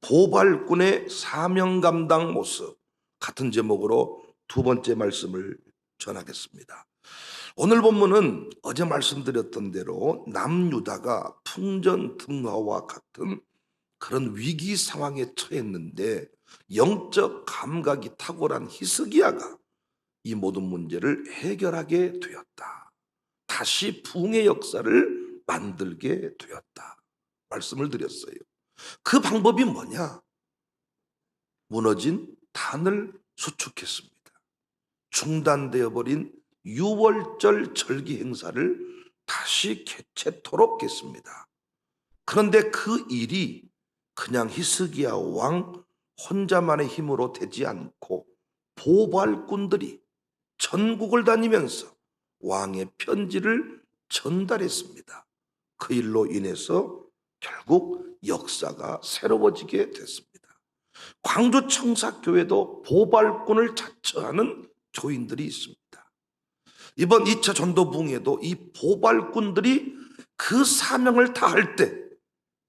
보발꾼의 사명 감당 모습, 같은 제목으로 두 번째 말씀을 전하겠습니다. 오늘 본문은 어제 말씀드렸던 대로 남유다가 풍전등화와 같은 그런 위기 상황에 처했는데 영적 감각이 탁월한 히스기야가 이 모든 문제를 해결하게 되었다. 다시 부흥의 역사를 만들게 되었다. 말씀을 드렸어요. 그 방법이 뭐냐? 무너진 단을 수축했습니다. 중단되어 버린 유월절 절기 행사를 다시 개최토록 했습니다. 그런데 그 일이 그냥 히스기야 왕 혼자만의 힘으로 되지 않고 보발꾼들이 전국을 다니면서 왕의 편지를 전달했습니다. 그 일로 인해서 결국 역사가 새로워지게 됐습니다. 광주 청사교회도 보발꾼을 자처하는 교인들이 있습니다. 이번 2차 전도 부흥에도 이 보발꾼들이 그 사명을 다할 때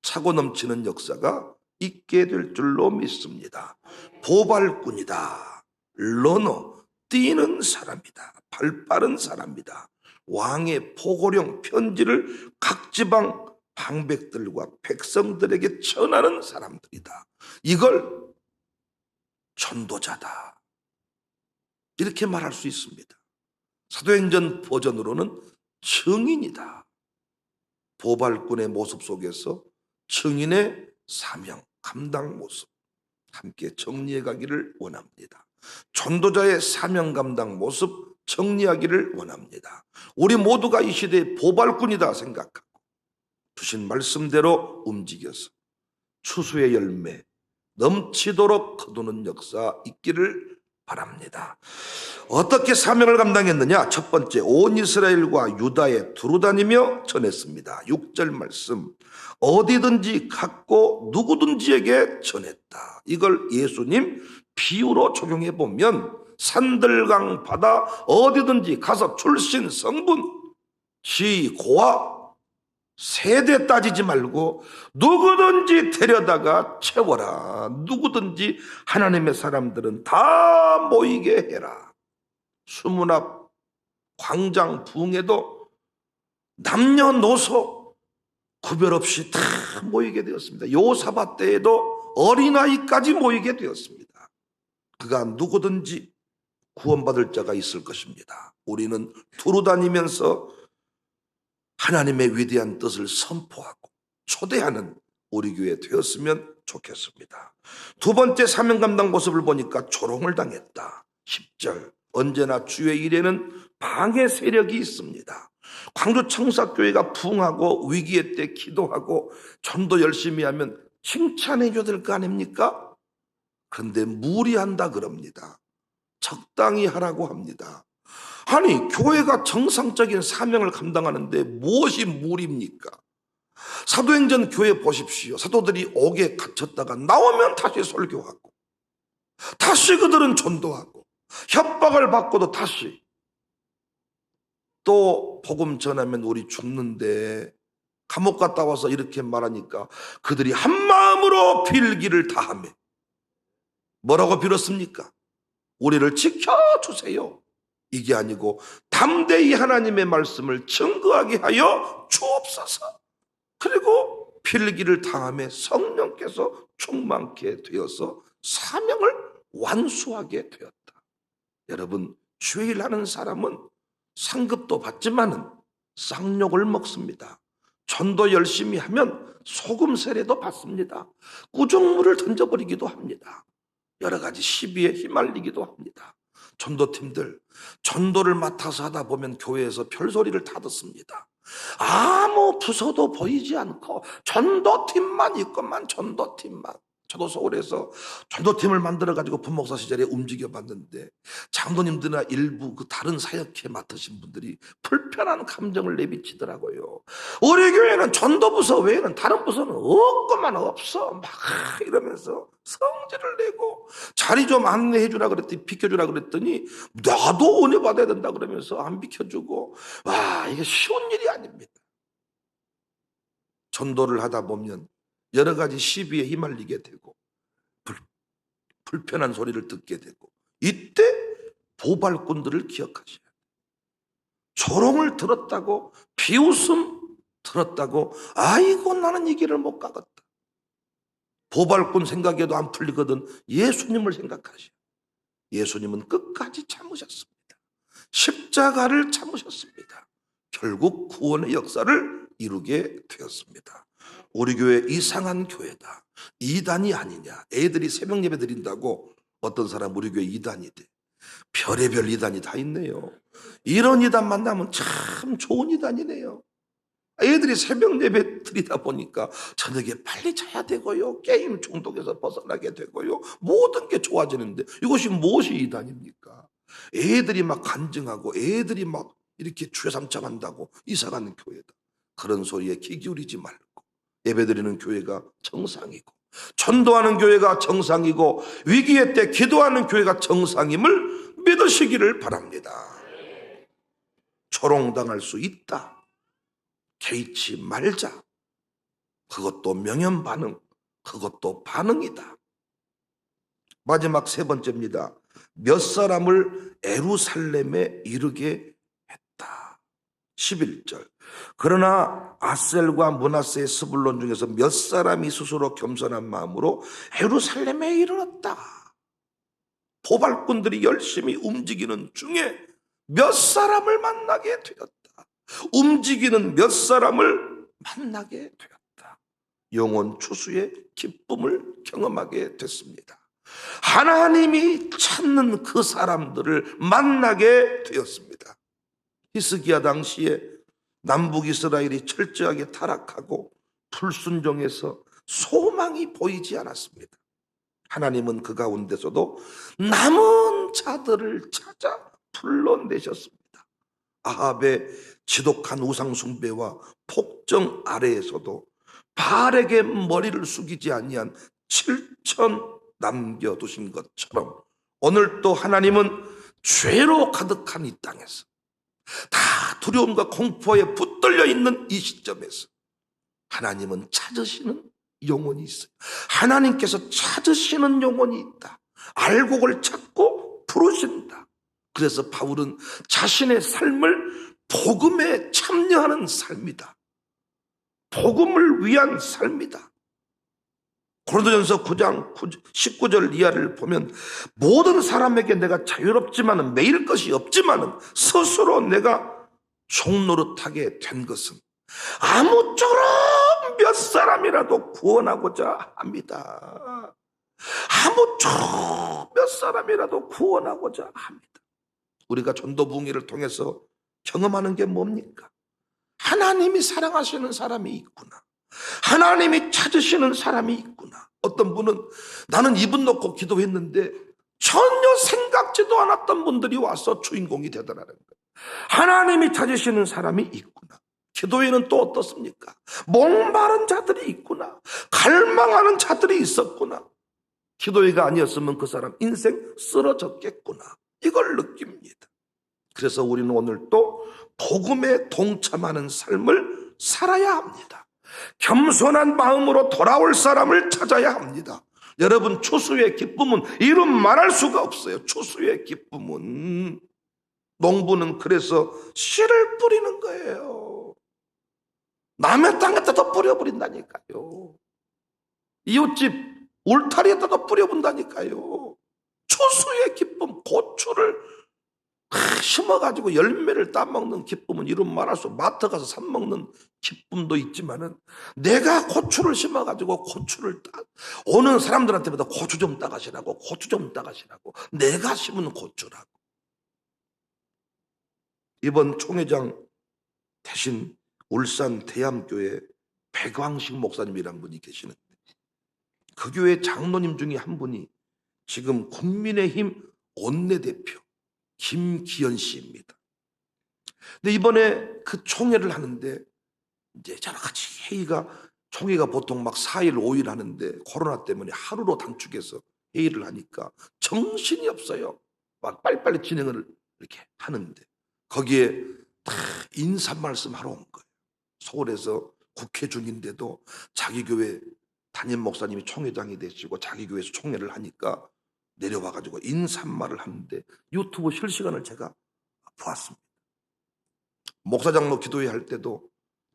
차고 넘치는 역사가 있게 될 줄로 믿습니다. 보발꾼이다. 러너, 뛰는 사람이다. 발 빠른 사람이다. 왕의 포고령 편지를 각 지방 방백들과 백성들에게 전하는 사람들이다. 이걸 전도자다. 이렇게 말할 수 있습니다. 사도행전 버전으로는 증인이다. 보발꾼의 모습 속에서 증인의 사명, 감당 모습 함께 정리해 가기를 원합니다. 전도자의 사명 감당 모습 정리하기를 원합니다. 우리 모두가 이 시대의 보발꾼이다 생각하고 주신 말씀대로 움직여서 추수의 열매 넘치도록 거두는 역사 있기를 바랍니다. 어떻게 사명을 감당했느냐? 첫 번째, 온 이스라엘과 유다에 두루다니며 전했습니다. 6절 말씀, 어디든지 갔고 누구든지에게 전했다. 이걸 예수님 비유로 적용해 보면 산들강 바다 어디든지 가서 출신 성분 지 고와 세대 따지지 말고 누구든지 데려다가 채워라. 누구든지 하나님의 사람들은 다 모이게 해라. 수문앞 광장 부흥에도 남녀노소 구별 없이 다 모이게 되었습니다. 요사바 때에도 어린아이까지 모이게 되었습니다. 그가 누구든지 구원받을 자가 있을 것입니다. 우리는 두루다니면서 하나님의 위대한 뜻을 선포하고 초대하는 우리 교회 되었으면 좋겠습니다. 두 번째 사명 감당 모습을 보니까 조롱을 당했다. 10절, 언제나 주의 일에는 방해 세력이 있습니다. 광주 청사교회가 부흥하고 위기의 때 기도하고 전도 열심히 하면 칭찬해 줘야 될 거 아닙니까? 그런데 무리한다 그럽니다. 적당히 하라고 합니다. 아니, 교회가 정상적인 사명을 감당하는데 무엇이 무리입니까? 사도행전 교회 보십시오. 사도들이 옥에 갇혔다가 나오면 다시 설교하고 다시 그들은 전도하고 협박을 받고도 다시 또 복음 전하면 우리 죽는데 감옥 갔다 와서 이렇게 말하니까 그들이 한마음으로 빌기를 다하며 뭐라고 빌었습니까? 우리를 지켜주세요. 이게 아니고 담대히 하나님의 말씀을 증거하게 하여 주옵소서. 그리고 필기를 당함에 성령께서 충만케 되어서 사명을 완수하게 되었다. 여러분, 주의 일하는 사람은 상급도 받지만은 쌍욕을 먹습니다. 전도 열심히 하면 소금 세례도 받습니다. 구정물을 던져버리기도 합니다. 여러 가지 시비에 휘말리기도 합니다. 전도팀들, 전도를 맡아서 하다 보면 교회에서 별소리를 다 듣습니다. 아무 부서도 보이지 않고 전도팀만 있건만 전도팀만. 저도 서울에서 전도팀을 만들어가지고 부목사 시절에 움직여봤는데 장로님들이나 일부 그 다른 사역회 맡으신 분들이 불편한 감정을 내비치더라고요. 우리 교회는 전도부서 외에는 다른 부서는 없고만 없어. 막 이러면서 성질을 내고 자리 좀 안내해 주라 그랬더니 비켜주라 그랬더니 나도 은혜 받아야 된다 그러면서 안 비켜주고. 와, 이게 쉬운 일이 아닙니다. 전도를 하다 보면 여러 가지 시비에 휘말리게 되고 불편한 소리를 듣게 되고, 이때 보발꾼들을 기억하셔야 돼요. 조롱을 들었다고, 비웃음 들었다고, 아이고 나는 이 길을 못 가겠다. 보발꾼 생각해도 안 풀리거든 예수님을 생각하셔. 예수님은 끝까지 참으셨습니다. 십자가를 참으셨습니다. 결국 구원의 역사를 이루게 되었습니다. 우리 교회 이상한 교회다, 이단이 아니냐. 애들이 새벽 예배 드린다고 어떤 사람 우리 교회 이단이 돼. 별의별 이단이 다 있네요. 이런 이단 만나면 참 좋은 이단이네요. 애들이 새벽 예배 드리다 보니까 저녁에 빨리 자야 되고요, 게임 중독에서 벗어나게 되고요, 모든 게 좋아지는데 이것이 무엇이 이단입니까? 애들이 막 간증하고 애들이 막 이렇게 주야삼창한다고 이사가는 교회다. 그런 소리에 귀 기울이지 말고 예배드리는 교회가 정상이고, 전도하는 교회가 정상이고, 위기의 때 기도하는 교회가 정상임을 믿으시기를 바랍니다. 조롱당할 수 있다, 개의치 말자. 그것도 명연반응, 그것도 반응이다. 마지막 세 번째입니다. 몇 사람을 에루살렘에 이르게 했다. 11절. 그러나 아셀과 므낫세의 스불론 중에서 몇 사람이 스스로 겸손한 마음으로 에루살렘에 이르렀다. 보발꾼들이 열심히 움직이는 중에 몇 사람을 만나게 되었다. 움직이는 몇 사람을 만나게 되었다. 영혼 추수의 기쁨을 경험하게 됐습니다. 하나님이 찾는 그 사람들을 만나게 되었습니다. 히스기야 당시에 남북 이스라엘이 철저하게 타락하고 불순종해서 소망이 보이지 않았습니다. 하나님은 그 가운데서도 남은 자들을 찾아 불러내셨습니다. 아합의 지독한 우상숭배와 폭정 아래에서도 바알에게 머리를 숙이지 아니한 7천 남겨두신 것처럼, 오늘 또 하나님은 죄로 가득한 이 땅에서, 다 두려움과 공포에 붙들려 있는 이 시점에서 하나님은 찾으시는 영혼이 있어요. 하나님께서 찾으시는 영혼이 있다. 알고 그걸 찾고 부르신다. 그래서 바울은 자신의 삶을 복음에 참여하는 삶이다, 복음을 위한 삶이다. 고린도전서 9장 19절 이하를 보면, 모든 사람에게 내가 자유롭지만은 매일 것이 없지만은 스스로 내가 종노릇하게 된 것은 아무쪼록 몇 사람이라도 구원하고자 합니다. 아무쪼록 몇 사람이라도 구원하고자 합니다. 우리가 전도 부흥회를 통해서 경험하는 게 뭡니까? 하나님이 사랑하시는 사람이 있구나, 하나님이 찾으시는 사람이 있구나. 어떤 분은 나는 이분 놓고 기도했는데 전혀 생각지도 않았던 분들이 와서 주인공이 되더라는 거예요. 하나님이 찾으시는 사람이 있구나. 기도에는 또 어떻습니까? 목마른 자들이 있구나, 갈망하는 자들이 있었구나. 기도회가 아니었으면 그 사람 인생 쓰러졌겠구나, 이걸 느낍니다. 그래서 우리는 오늘 또 복음에 동참하는 삶을 살아야 합니다. 겸손한 마음으로 돌아올 사람을 찾아야 합니다. 여러분, 추수의 기쁨은 이름 말할 수가 없어요. 추수의 기쁨은, 농부는 그래서 씨를 뿌리는 거예요. 남의 땅에다가 뿌려버린다니까요. 이웃집 울타리에다가 뿌려본다니까요. 추수의 기쁨, 고추를 심어가지고 열매를 따먹는 기쁨은 이름 말할 수, 마트 가서 사 먹는 기쁨도 있지만은, 내가 고추를 심어가지고 고추를 오는 사람들한테마다 고추 좀 따가시라고, 고추 좀 따가시라고, 내가 심은 고추라고. 이번 총회장 대신 울산 대암교회 백왕식 목사님이란 분이 계시는데, 그 교회 장로님 중에 한 분이 지금 국민의힘 원내대표 김기현 씨입니다. 근데 이번에 그 총회를 하는데, 이제 여러 가지 총회가 보통 막 4일, 5일 하는데 코로나 때문에 하루로 단축해서 회의를 하니까 정신이 없어요. 막 빨리빨리 진행을 이렇게 하는데, 거기에 다 인사 말씀하러 온 거예요. 서울에서 국회 중인데도 자기 교회 담임 목사님이 총회장이 되시고 자기 교회에서 총회를 하니까 내려와가지고 인사말을 하는데 유튜브 실시간을 제가 보았습니다. 목사장로 기도회 할 때도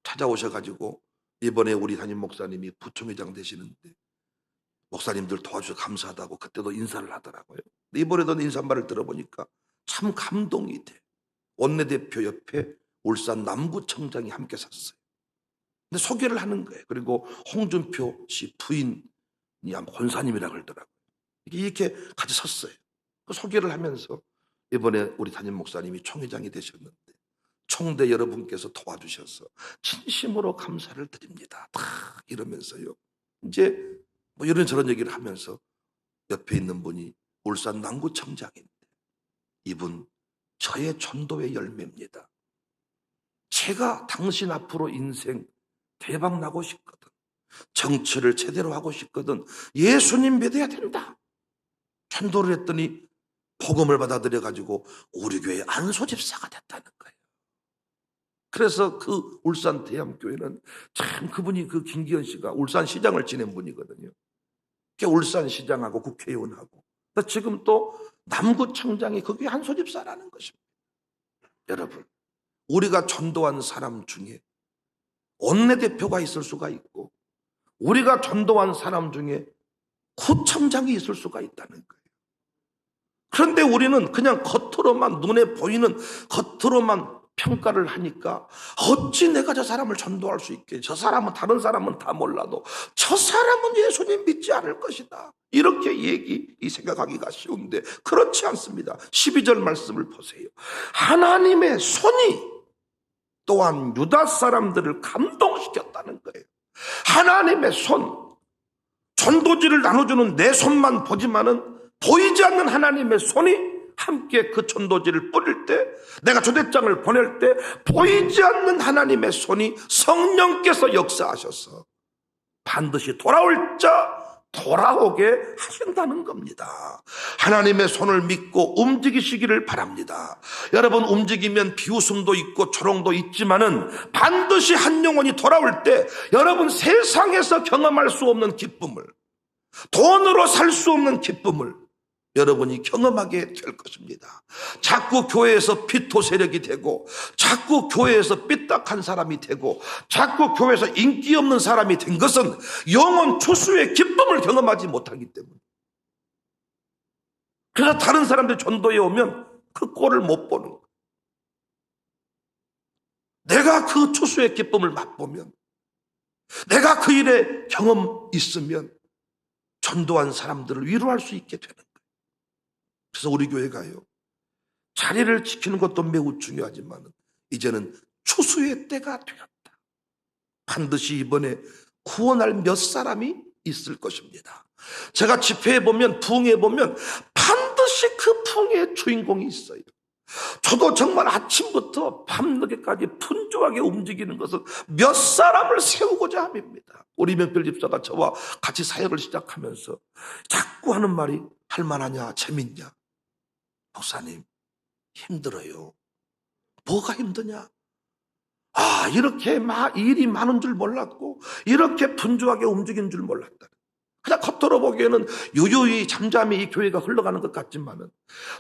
찾아오셔가지고 이번에 우리 담임 목사님이 부총회장 되시는데 목사님들 도와주셔서 감사하다고 그때도 인사를 하더라고요. 이번에도 인사말을 들어보니까 참 감동이 돼. 원내대표 옆에 울산 남구청장이 함께 섰어요. 근데 소개를 하는 거예요. 그리고 홍준표 씨 부인이 아마 권사님이라고 그러더라고요. 이렇게 같이 섰어요. 그 소개를 하면서 이번에 우리 담임 목사님이 총회장이 되셨는데 총대 여러분께서 도와주셔서 진심으로 감사를 드립니다. 다 이러면서요. 이제 뭐 이런저런 얘기를 하면서 옆에 있는 분이 울산 남구청장인데 이분 저의 전도의 열매입니다. 제가 당신 앞으로 인생 대박 나고 싶거든. 정치를 제대로 하고 싶거든. 예수님 믿어야 된다. 전도를 했더니 복음을 받아들여가지고 우리 교회 안소집사가 됐다는 거예요. 그래서 그 울산 대암교회는 참 그분이 그 김기현 씨가 울산시장을 지낸 분이거든요. 울산시장하고 국회의원하고 지금 또 남구청장이 거기 안소집사라는 것입니다. 여러분, 우리가 전도한 사람 중에 원내대표가 있을 수가 있고 우리가 전도한 사람 중에 구청장이 있을 수가 있다는 거예요. 그런데 우리는 그냥 겉으로만 눈에 보이는 겉으로만 평가를 하니까 어찌 내가 저 사람을 전도할 수 있게, 저 사람은 다른 사람은 다 몰라도 저 사람은 예수님 믿지 않을 것이다, 이렇게 생각하기가 쉬운데 그렇지 않습니다. 12절 말씀을 보세요. 하나님의 손이 또한 유다 사람들을 감동시켰다는 거예요. 하나님의 손, 전도지를 나눠주는 내 손만 보지만은 보이지 않는 하나님의 손이 함께 그 전도지를 뿌릴 때, 내가 초대장을 보낼 때 보이지 않는 하나님의 손이 성령께서 역사하셔서 반드시 돌아올 자 돌아오게 하신다는 겁니다. 하나님의 손을 믿고 움직이시기를 바랍니다. 여러분, 움직이면 비웃음도 있고 조롱도 있지만은 반드시 한 영혼이 돌아올 때 여러분 세상에서 경험할 수 없는 기쁨을, 돈으로 살 수 없는 기쁨을 여러분이 경험하게 될 것입니다. 자꾸 교회에서 피토 세력이 되고 자꾸 교회에서 삐딱한 사람이 되고 자꾸 교회에서 인기 없는 사람이 된 것은 영혼 추수의 기쁨을 경험하지 못하기 때문에, 그래서 다른 사람들 전도에 오면 그 꼴을 못 보는 거예요. 내가 그 추수의 기쁨을 맛보면, 내가 그 일에 경험 있으면 전도한 사람들을 위로할 수 있게 되는 거예요. 그래서 우리 교회가요, 자리를 지키는 것도 매우 중요하지만 이제는 추수의 때가 되었다. 반드시 이번에 구원할 몇 사람이 있을 것입니다. 제가 집회에 보면, 부흥에 보면 반드시 그 부흥의 주인공이 있어요. 저도 정말 아침부터 밤늦게까지 분주하게 움직이는 것은 몇 사람을 세우고자 함입니다. 우리 명필 집사가 저와 같이 사역을 시작하면서 자꾸 하는 말이, 할만하냐, 재밌냐? 목사님, 힘들어요. 뭐가 힘드냐? 이렇게 일이 많은 줄 몰랐고 이렇게 분주하게 움직이는 줄 몰랐다. 그냥 겉으로 보기에는 유유히 잠잠히 이 교회가 흘러가는 것 같지만은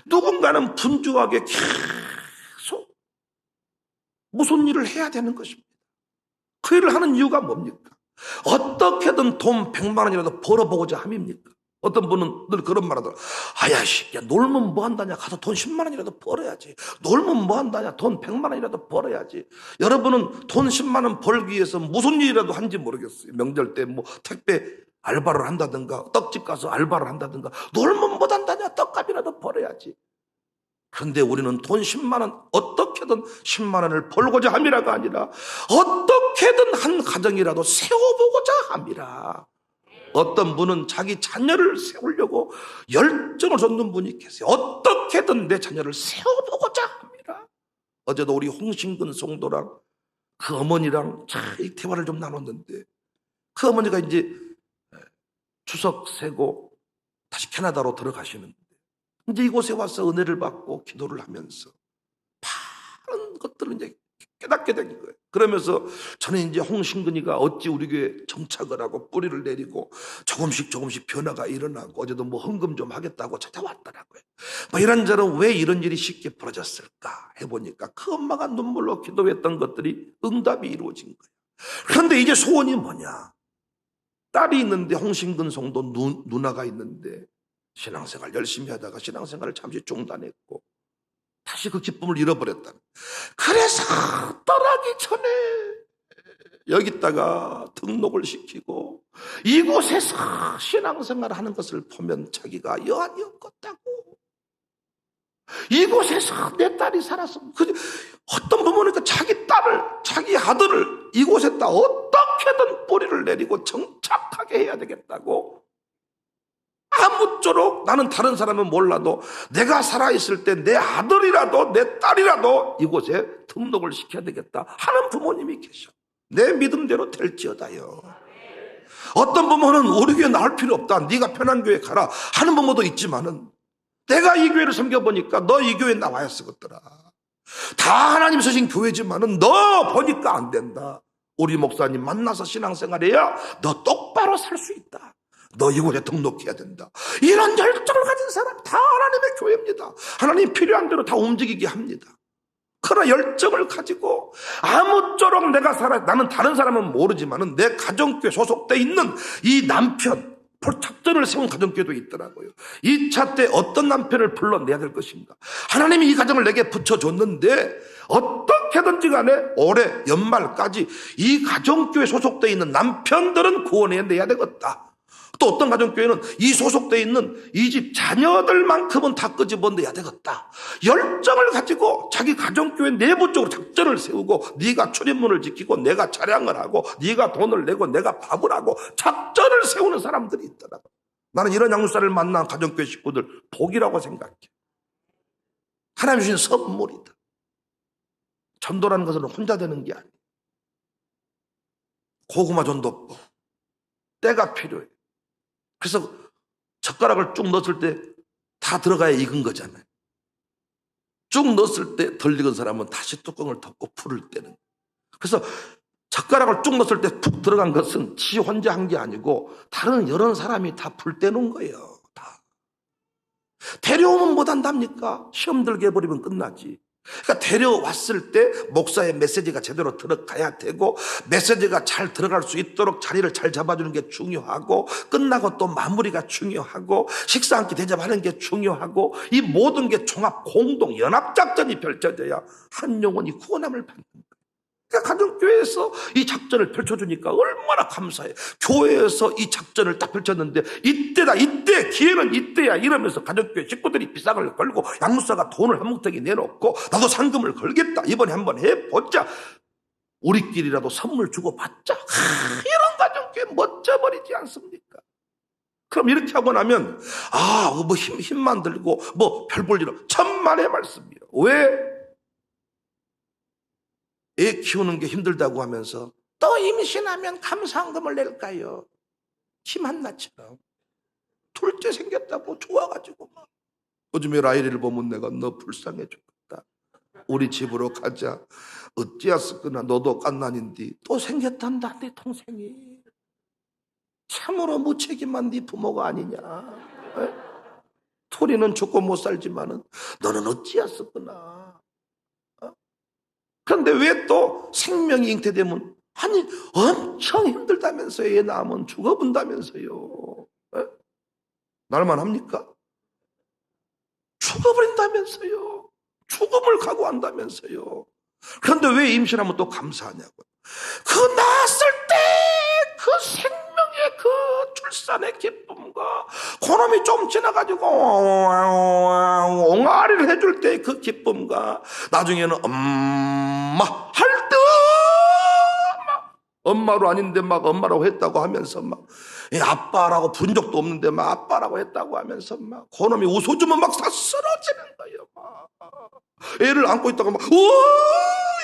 누군가는 분주하게 계속 무슨 일을 해야 되는 것입니다. 그 일을 하는 이유가 뭡니까? 어떻게든 돈 100만 원이라도 벌어보고자 함입니까? 어떤 분은 늘 그런 말 하더라. 아야씨, 야, 놀면 뭐 한다냐? 가서 돈 10만 원이라도 벌어야지. 놀면 뭐 한다냐? 돈 100만 원이라도 벌어야지. 여러분은 돈 10만 원 벌기 위해서 무슨 일이라도 한지 모르겠어요. 명절 때 뭐 택배 알바를 한다든가 떡집 가서 알바를 한다든가, 놀면 뭐 한다냐? 떡값이라도 벌어야지. 그런데 우리는 돈 10만 원, 어떻게든 10만 원을 벌고자 함이라가 아니라 어떻게든 한 가정이라도 세워보고자 함이라. 어떤 분은 자기 자녀를 세우려고 열정을 쏟는 분이 계세요. 어떻게든 내 자녀를 세워보고자 합니다. 어제도 우리 홍신근 성도랑 그 어머니랑 잘 대화를 좀 나눴는데, 그 어머니가 이제 추석 세고 다시 캐나다로 들어가시는데 이제 이곳에 와서 은혜를 받고 기도를 하면서 많은 것들을 이제 깨닫게 된 거예요. 그러면서 저는 이제 홍신근이가 어찌 우리 교회 정착을 하고 뿌리를 내리고 조금씩 변화가 일어나고 어제도 뭐 헌금 좀 하겠다고 찾아왔더라고요. 뭐 이런저런 왜 이런 일이 쉽게 벌어졌을까 해보니까 그 엄마가 눈물로 기도했던 것들이 응답이 이루어진 거예요. 그런데 이제 소원이 뭐냐? 딸이 있는데 홍신근 성도 누나가 있는데 신앙생활 열심히 하다가 신앙생활을 잠시 중단했고 다시 그 기쁨을 잃어버렸다. 그래서 떠나기 전에 여기다가 등록을 시키고 이곳에서 신앙생활을 하는 것을 보면 자기가 여한이 없겠다고, 이곳에서 내 딸이 살았으면, 어떤 부모니까 자기 딸을, 자기 아들을 이곳에다 어떻게든 뿌리를 내리고 정착하게 해야 되겠다고, 아무쪼록 나는 다른 사람은 몰라도 내가 살아있을 때 내 아들이라도 내 딸이라도 이곳에 등록을 시켜야 되겠다 하는 부모님이 계셔. 내 믿음대로 될지어다요. 어떤 부모는 우리 교회 나올 필요 없다, 네가 편한 교회 가라 하는 부모도 있지만은 내가 이 교회를 섬겨보니까 너 이 교회에 나와야 쓰겠더라. 다 하나님 쓰신 교회지만은 너 보니까 안 된다. 우리 목사님 만나서 신앙생활해야 너 똑바로 살 수 있다. 너 이곳에 등록해야 된다. 이런 열정을 가진 사람 다 하나님의 교회입니다. 하나님 필요한 대로 다 움직이게 합니다. 그러나 열정을 가지고 아무쪼록 내가 나는 다른 사람은 모르지만은 내 가정교회 소속돼 있는 이 남편, 작전을 세운 가정교회도 있더라고요. 2차 때 어떤 남편을 불러내야 될 것인가. 하나님이 이 가정을 내게 붙여줬는데 어떻게든지 간에 올해 연말까지 이 가정교회 소속돼 있는 남편들은 구원해내야 되겠다. 또 어떤 가정교회는 이 소속되어 있는 이 집 자녀들만큼은 다 끄집어내야 되겠다. 열정을 가지고 자기 가정교회 내부적으로 작전을 세우고 네가 출입문을 지키고 내가 차량을 하고 네가 돈을 내고 내가 밥을 하고 작전을 세우는 사람들이 있더라고. 나는 이런 양육사를 만난 가정교회 식구들 복이라고 생각해. 하나님 주신 선물이다. 전도라는 것은 혼자 되는 게 아니에요. 고구마 전도법 때가 필요해. 그래서 젓가락을 쭉 넣었을 때 다 들어가야 익은 거잖아요. 쭉 넣었을 때 덜 익은 사람은 다시 뚜껑을 덮고 풀을 때는. 그래서 젓가락을 쭉 넣었을 때 푹 들어간 것은 지 혼자 한 게 아니고 다른 여러 사람이 다 풀 떼놓은 거예요. 다. 데려오면 못한답니까? 시험 들게 해버리면 끝나지. 그러니까 데려왔을 때 목사의 메시지가 제대로 들어가야 되고 메시지가 잘 들어갈 수 있도록 자리를 잘 잡아주는 게 중요하고 끝나고 또 마무리가 중요하고 식사 한 끼 대접하는 게 중요하고 이 모든 게 종합 공동 연합작전이 펼쳐져야 한 영혼이 구원함을 받는 거예요. 그러니까 가정교회에서 이 작전을 펼쳐주니까 얼마나 감사해. 교회에서 이 작전을 딱 펼쳤는데 이때다, 이때, 기회는 이때야 이러면서 가정교회 식구들이 비상을 걸고 양무사가 돈을 한 뭉텅이 내놓고 나도 상금을 걸겠다, 이번에 한번 해보자, 우리끼리라도 선물 주고 받자. 이런 가정교회 멋져버리지 않습니까? 그럼 이렇게 하고 나면 뭐 힘만 들고 뭐 별 볼 일 천만의 말씀이에요. 왜? 애 키우는 게 힘들다고 하면서 또 임신하면 감사한금을 낼까요? 김한나처럼 둘째 생겼다고 좋아가지고 막. 요즘에 라이리를 보면 내가 너 불쌍해 죽겠다, 우리 집으로 가자, 어찌했었거나 너도 갓난인데 또 생겼단다 내 동생이. 참으로 무책임한 네 부모가 아니냐. 에? 토리는 죽고 못 살지만은 너는 어찌했었거나. 그런데 왜 또 생명이 잉태되면 아니 엄청 힘들다면서요. 애 낳으면 죽어본다면서요. 에? 날만 합니까? 죽어버린다면서요. 죽음을 각오한다면서요. 그런데 왜 임신하면 또 감사하냐고요. 그 낳았을 때 그 생명의 그 출산의 기쁨과 그놈이 좀 지나가지고 옹알이를 해줄 때 그 기쁨과 나중에는 엄마 할 때 엄마로 아닌데 막 엄마라고 했다고 하면서 막 아빠라고 부른 적도 없는데 막 아빠라고 했다고 하면서 막 그놈이 웃어주면 막 다 쓰러지는 거예요. 막 애를 안고 있다가 막 우와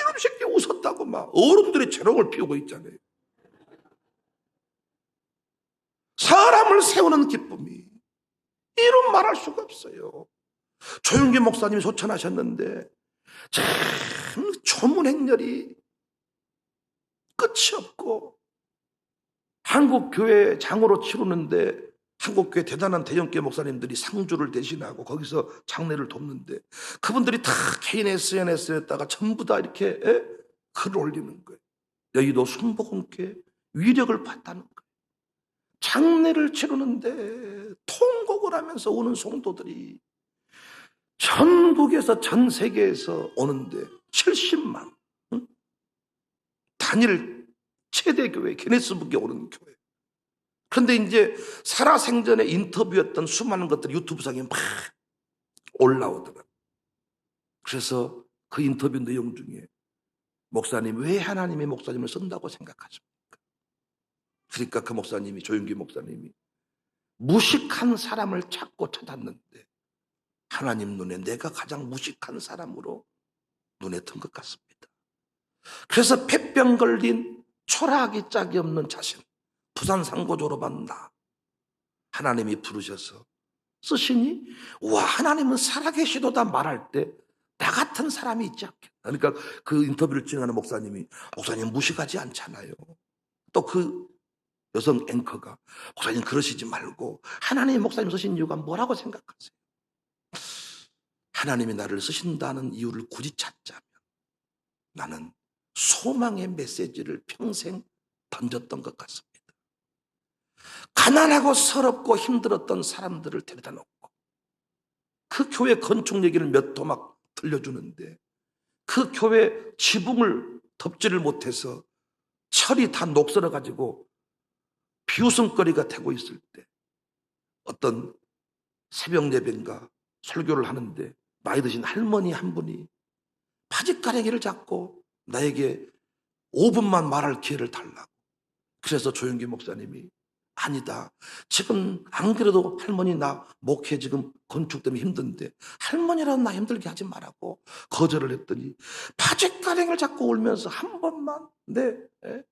이놈 새끼 웃었다고 막 어른들이 재롱을 피우고 있잖아요. 사람을 세우는 기쁨이 이런 말할 수가 없어요. 조윤기 목사님이 소천하셨는데 참 조문행렬이 끝이 없고, 한국교회 장으로 치르는데 한국교회 대단한 대형교회 목사님들이 상주를 대신하고 거기서 장례를 돕는데 그분들이 다 개인 SNS에다가 전부 다 이렇게 글을 올리는 거예요. 여의도 순복음교회 위력을 봤다는 거예요. 장례를 치르는데 통곡을 하면서 오는 성도들이 전국에서 전 세계에서 오는데 70만, 단일 최대 교회 기네스북에 오는 교회. 그런데 이제 살아생전에 인터뷰했던 수많은 것들이 유튜브상에 막 올라오더라고요. 그래서 그 인터뷰 내용 중에 목사님, 왜 하나님이 목사님을 쓴다고 생각하십니까? 그러니까 그 목사님이, 조윤기 목사님이 무식한 사람을 찾고 찾았는데 하나님 눈에 내가 가장 무식한 사람으로 눈에 든 것 같습니다. 그래서 폐병 걸린 초라하기 짝이 없는 자신, 부산 상고 졸업한 나, 하나님이 부르셔서 쓰시니, 와, 하나님은 살아계시도다 말할 때 나 같은 사람이 있지 않겠나. 그러니까 그 인터뷰를 진행하는 목사님이, 목사님 무식하지 않잖아요. 또 그 여성 앵커가, 목사님 그러시지 말고 하나님이 목사님 쓰신 이유가 뭐라고 생각하세요? 하나님이 나를 쓰신다는 이유를 굳이 찾자면 나는 소망의 메시지를 평생 던졌던 것 같습니다. 가난하고 서럽고 힘들었던 사람들을 데려다 놓고 그 교회 건축 얘기를 몇 토막 들려주는데 그 교회 지붕을 덮지를 못해서 철이 다 녹슬어 가지고 비웃음거리가 되고 있을 때 어떤 새벽 예배인가 설교를 하는데 나이 드신 할머니 한 분이 바짓가랭이를 잡고 나에게 5분만 말할 기회를 달라고. 그래서 조윤기 목사님이, 아니다, 지금 안 그래도 할머니 나 목회 지금 건축 때문에 힘든데 할머니라도 나 힘들게 하지 말라고 거절을 했더니 바짓가랭이를 잡고 울면서 한 번만 내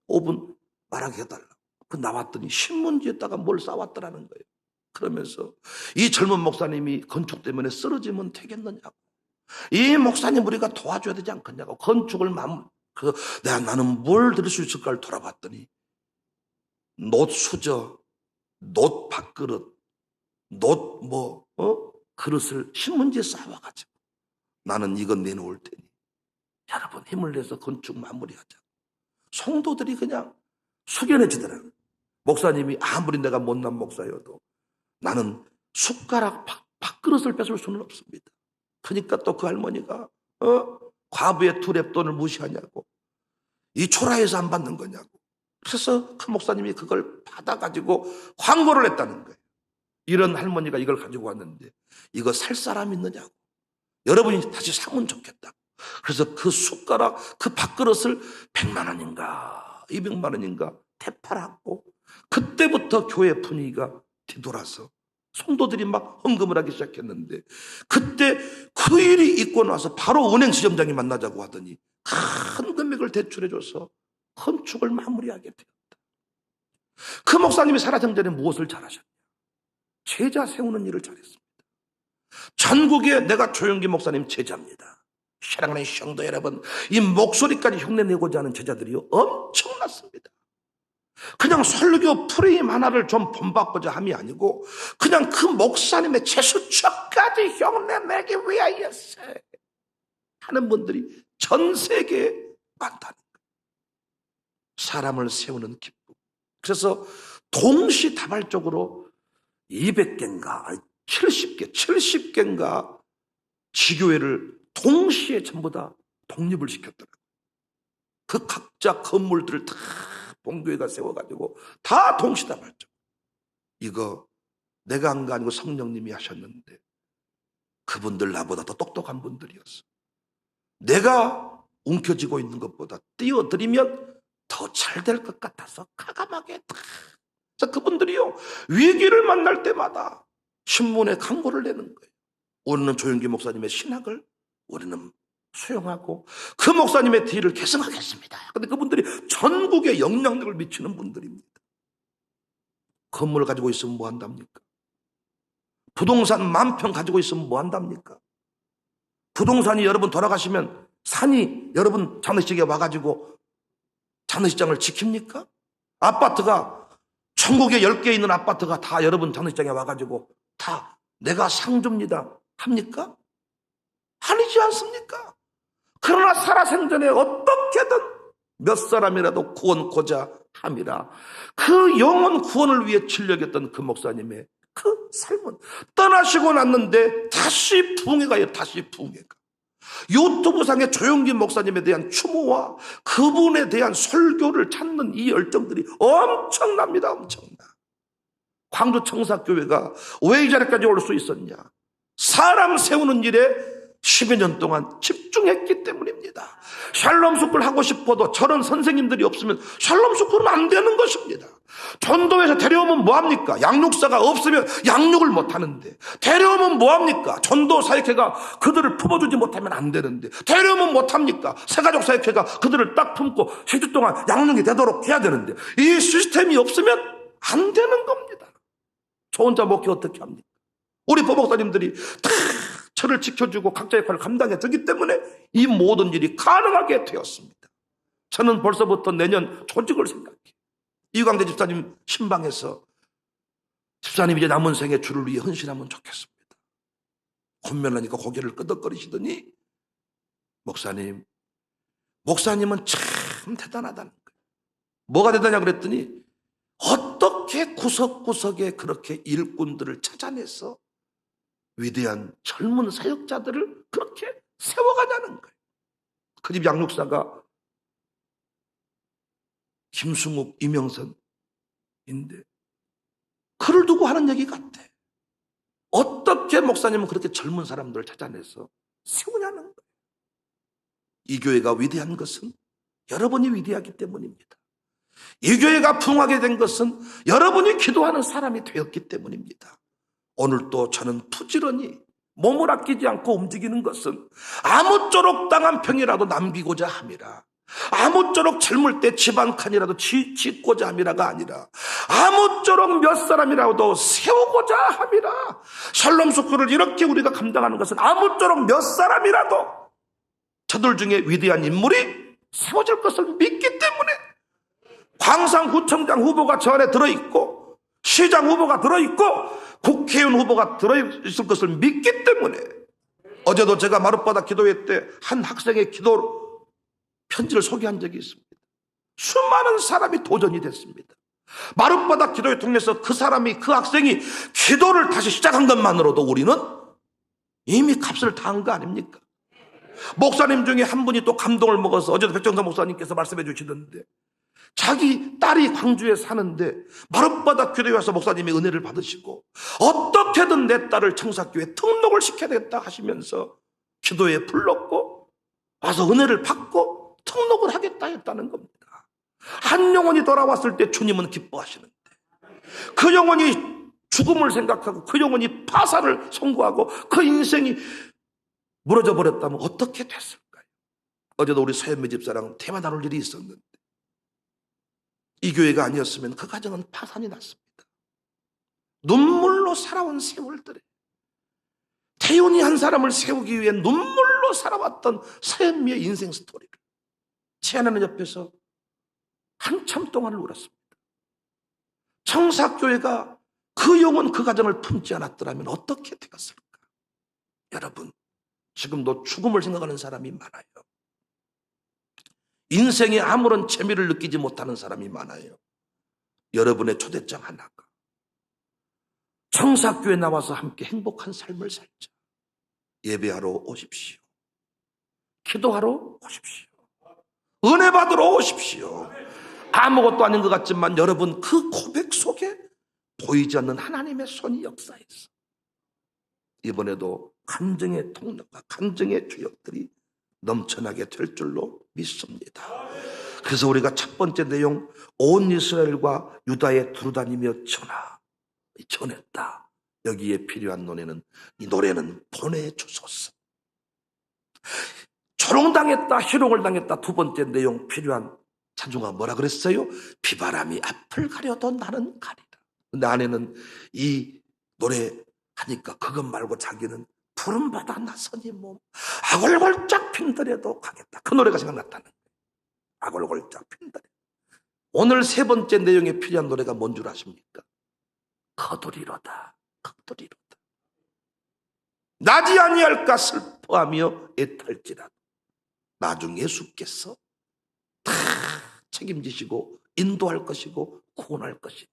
5분 말하게 해달라고. 그 나왔더니 신문지에다가 뭘 싸왔더라는 거예요. 그러면서 이 젊은 목사님이 건축 때문에 쓰러지면 되겠느냐고, 이 목사님 우리가 도와줘야 되지 않겠냐고, 건축을 나는 뭘 드릴 수 있을까를 돌아봤더니 놋 수저, 놋 밥그릇, 놋 그릇을 신문지에 쌓아가지고 나는 이건 내놓을 테니 여러분 힘을 내서 건축 마무리하자. 성도들이 그냥 숙연해지더라고요. 목사님이 아무리 내가 못난 목사여도 나는 숟가락 밥그릇을 뺏을 수는 없습니다. 그러니까 또 그 할머니가 과부의 2랩돈을 무시하냐고, 이 초라해서 안 받는 거냐고. 그래서 그 목사님이 그걸 받아가지고 광고를 했다는 거예요. 이런 할머니가 이걸 가지고 왔는데 이거 살 사람 있느냐고, 여러분이 다시 사면 좋겠다고. 그래서 그 숟가락, 그 밥그릇을 100만 원인가 200만 원인가 되팔았고, 그때부터 교회 분위기가 뒤돌아서 성도들이 막 헌금을 하기 시작했는데, 그때 그 일이 있고 나서 바로 은행 지점장이 만나자고 하더니 큰 금액을 대출해줘서 건축을 마무리하게 되었다. 그 목사님이 살아생전에 무엇을 잘하셨냐? 제자 세우는 일을 잘했습니다. 전국에 내가 조윤기 목사님 제자입니다. 사랑하는 성도 여러분, 이 목소리까지 흉내내고자 하는 제자들이요 엄청났습니다. 그냥 설교 프레임 하나를 좀 본받고자 함이 아니고 그냥 그 목사님의 제수처까지 흉내내기 위하여서 하는 분들이 전 세계에 많다는 거예요. 사람을 세우는 기쁨. 그래서 동시다발적으로 200개인가 70개인가 지교회를 동시에 전부 다 독립을 시켰더라고요. 그 각자 건물들을 다 본교회가 세워가지고 다 동시다발적. 이거 내가 한 거 아니고 성령님이 하셨는데 그분들 나보다 더 똑똑한 분들이었어. 내가 움켜쥐고 있는 것보다 띄워드리면 더 잘 될 것 같아서 가감하게 다. 그분들이요 위기를 만날 때마다 신문에 광고를 내는 거예요. 우리는 조윤기 목사님의 신학을 우리는 수용하고 그 목사님의 뒤를 계승하겠습니다. 그런데 그분들이 전국에 영향력을 미치는 분들입니다. 건물 가지고 있으면 뭐 한답니까? 부동산 10,000평 가지고 있으면 뭐 한답니까? 부동산이 여러분 돌아가시면 산이 여러분 장례식에 와가지고 장례식장을 지킵니까? 아파트가 전국에 10개 있는 아파트가 다 여러분 장례식장에 와가지고 다 내가 상 줍니다 합니까? 아니지 않습니까? 그러나 살아생전에 어떻게든 몇 사람이라도 구원코자 함이라 그 영혼 구원을 위해 진력했던 그 목사님의 그 삶은 떠나시고 났는데 다시 부흥회가요. 다시 부흥회가. 유튜브상의 조용기 목사님에 대한 추모와 그분에 대한 설교를 찾는 이 열정들이 엄청납니다. 엄청나. 광주 청사교회가 왜 이 자리까지 올 수 있었냐? 사람 세우는 일에 10여 년 동안 집중했기 때문입니다. 샬롬 스쿨 하고 싶어도 저런 선생님들이 없으면 샬롬 스쿨은 안 되는 것입니다. 전도에서 데려오면 뭐합니까? 양육사가 없으면 양육을 못하는데, 데려오면 뭐합니까? 전도 사역회가 그들을 품어주지 못하면 안 되는데, 데려오면 못합니까? 새가족 사역회가 그들을 딱 품고 10주 동안 양육이 되도록 해야 되는데, 이 시스템이 없으면 안 되는 겁니다. 저 혼자 목회 어떻게 합니까? 우리 부목사님들이 다 저를 지켜주고 각자 역할을 감당해 주기 때문에 이 모든 일이 가능하게 되었습니다. 저는 벌써부터 내년 조직을 생각해요. 이광대 집사님 신방에서 집사님 이제 남은 생에 주를 위해 헌신하면 좋겠습니다. 혼면하니까 고개를 끄덕거리시더니 목사님은 참 대단하다는 거예요. 뭐가 대단하냐 그랬더니 어떻게 구석구석에 그렇게 일꾼들을 찾아내서 위대한 젊은 사역자들을 그렇게 세워가냐는 거예요. 그 집 양육사가 김승욱, 이명선인데 그를 두고 하는 얘기 같아. 어떻게 목사님은 그렇게 젊은 사람들을 찾아내서 세우냐는 거예요. 이 교회가 위대한 것은 여러분이 위대하기 때문입니다. 이 교회가 부흥하게 된 것은 여러분이 기도하는 사람이 되었기 때문입니다. 오늘도 저는 부지런히 몸을 아끼지 않고 움직이는 것은 아무쪼록 땅 한 평이라도 남기고자 함이라. 아무쪼록 젊을 때 집 한 칸이라도 짓고자 함이라가 아니라 아무쪼록 몇 사람이라도 세우고자 함이라. 샬롬 스쿨을 이렇게 우리가 감당하는 것은 아무쪼록 몇 사람이라도 저들 중에 위대한 인물이 세워질 것을 믿기 때문에 광산구청장 후보가 저 안에 들어있고 시장 후보가 들어있고 국회의원 후보가 들어있을 것을 믿기 때문에 어제도 제가 마룻바닥 기도회 때 한 학생의 기도 편지를 소개한 적이 있습니다. 수많은 사람이 도전이 됐습니다. 마룻바닥 기도회 통해서 그 학생이 기도를 다시 시작한 것만으로도 우리는 이미 값을 다 한 거 아닙니까? 목사님 중에 한 분이 또 감동을 먹어서 어제도 백정선 목사님께서 말씀해 주시던데 자기 딸이 광주에 사는데 마룻바닥 교회에 와서 목사님의 은혜를 받으시고 어떻게든 내 딸을 청사교회에 등록을 시켜야 되겠다 하시면서 기도에 불렀고 와서 은혜를 받고 등록을 하겠다 했다는 겁니다. 한 영혼이 돌아왔을 때 주님은 기뻐하시는데 그 영혼이 죽음을 생각하고 그 영혼이 파산을 선고하고 그 인생이 무너져 버렸다면 어떻게 됐을까요? 어제도 우리 서현미 집사랑 대화 나눌 일이 있었는데 이 교회가 아니었으면 그 가정은 파산이 났습니다. 눈물로 살아온 세월들에 태윤이 한 사람을 세우기 위해 눈물로 살아왔던 서현미의 인생 스토리를 제 하나님 옆에서 한참 동안 울었습니다. 청사교회가 그 영혼 그 가정을 품지 않았더라면 어떻게 되었을까? 여러분 지금도 죽음을 생각하는 사람이 많아요. 인생에 아무런 재미를 느끼지 못하는 사람이 많아요. 여러분의 초대장 하나가 청사교회 나와서 함께 행복한 삶을 살자. 예배하러 오십시오. 기도하러 오십시오. 은혜 받으러 오십시오. 아무것도 아닌 것 같지만 여러분 그 고백 속에 보이지 않는 하나님의 손이 역사했어. 이번에도 감정의 통로가 감정의 주역들이 넘쳐나게 될 줄로 믿습니다. 그래서 우리가 첫 번째 내용 온 이스라엘과 유다에 두루다니며 전했다. 여기에 필요한 노래는 이 노래는 보내주소서. 조롱당했다 희롱을 당했다. 두 번째 내용 필요한 찬송가 뭐라 그랬어요? 비바람이 앞을 가려도 나는 가리라. 근데 아내는 이 노래 하니까 그것 말고 자기는 푸른 바다 나서니 몸 아골골짝 핀더라도 가겠다. 그 노래가 생각났다는 거예요. 아골골짝 핀더라. 오늘 세 번째 내용에 필요한 노래가 뭔 줄 아십니까? 거두리로다. 거두리로다. 나지 아니할까 슬퍼하며 애탈지라도 나중에 예수께서 다 책임지시고 인도할 것이고 구원할 것이니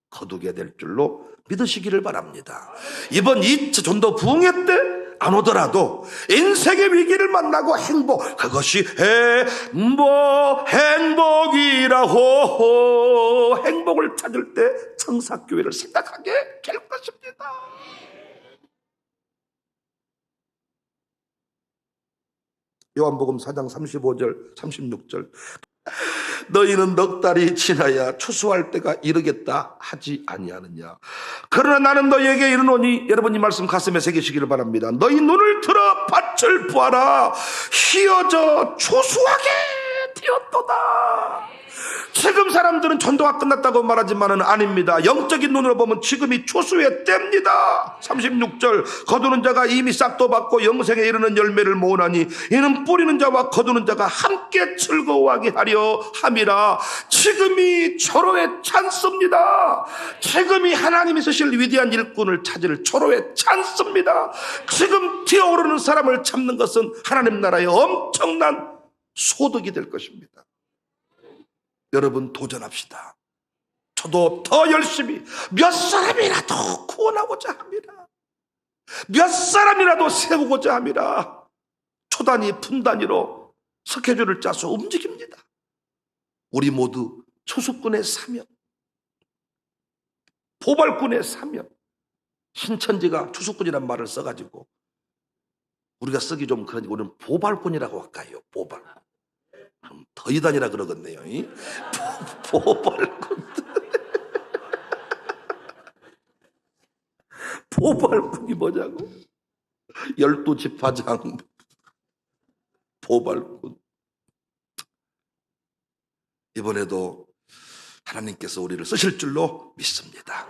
거두게 될 줄로 믿으시기를 바랍니다. 이번 2차 전도 부흥회 때 안 오더라도 인생의 위기를 만나고 행복, 그것이 행복이라고 행복을 찾을 때 청사교회를 생각하게 될 것입니다. 요한복음 4장 35절 36절 너희는 넉 달이 지나야 추수할 때가 이르겠다 하지 아니하느냐. 그러나 나는 너희에게 이르노니, 여러분 이 말씀 가슴에 새기시기를 바랍니다. 너희 눈을 들어 밭을 보아라. 휘어져 추수하게 되었도다. 지금 사람들은 전도가 끝났다고 말하지만은 아닙니다. 영적인 눈으로 보면 지금이 추수의 때입니다. 36절 거두는 자가 이미 싹도 받고 영생에 이르는 열매를 모으나니 이는 뿌리는 자와 거두는 자가 함께 즐거워하게 하려 함이라. 지금이 초로의 찬스입니다. 지금이 하나님이 쓰실 위대한 일꾼을 찾을 초로의 찬스입니다. 지금 튀어오르는 사람을 참는 것은 하나님 나라의 엄청난 소득이 될 것입니다. 여러분 도전합시다. 저도 더 열심히 몇 사람이라도 구원하고자 합니다. 몇 사람이라도 세우고자 합니다. 초단위 분단위로 스케줄을 짜서 움직입니다. 우리 모두 추수꾼의 사명, 보발꾼의 사명. 신천지가 추수꾼이란 말을 써가지고 우리가 쓰기 좀 그러니 우리는 보발꾼이라고 할까요? 보발. 더 이단이라 그러겠네요. 보발꾼. 보발꾼이 뭐냐고? 12지파장 보발꾼. 이번에도 하나님께서 우리를 쓰실 줄로 믿습니다.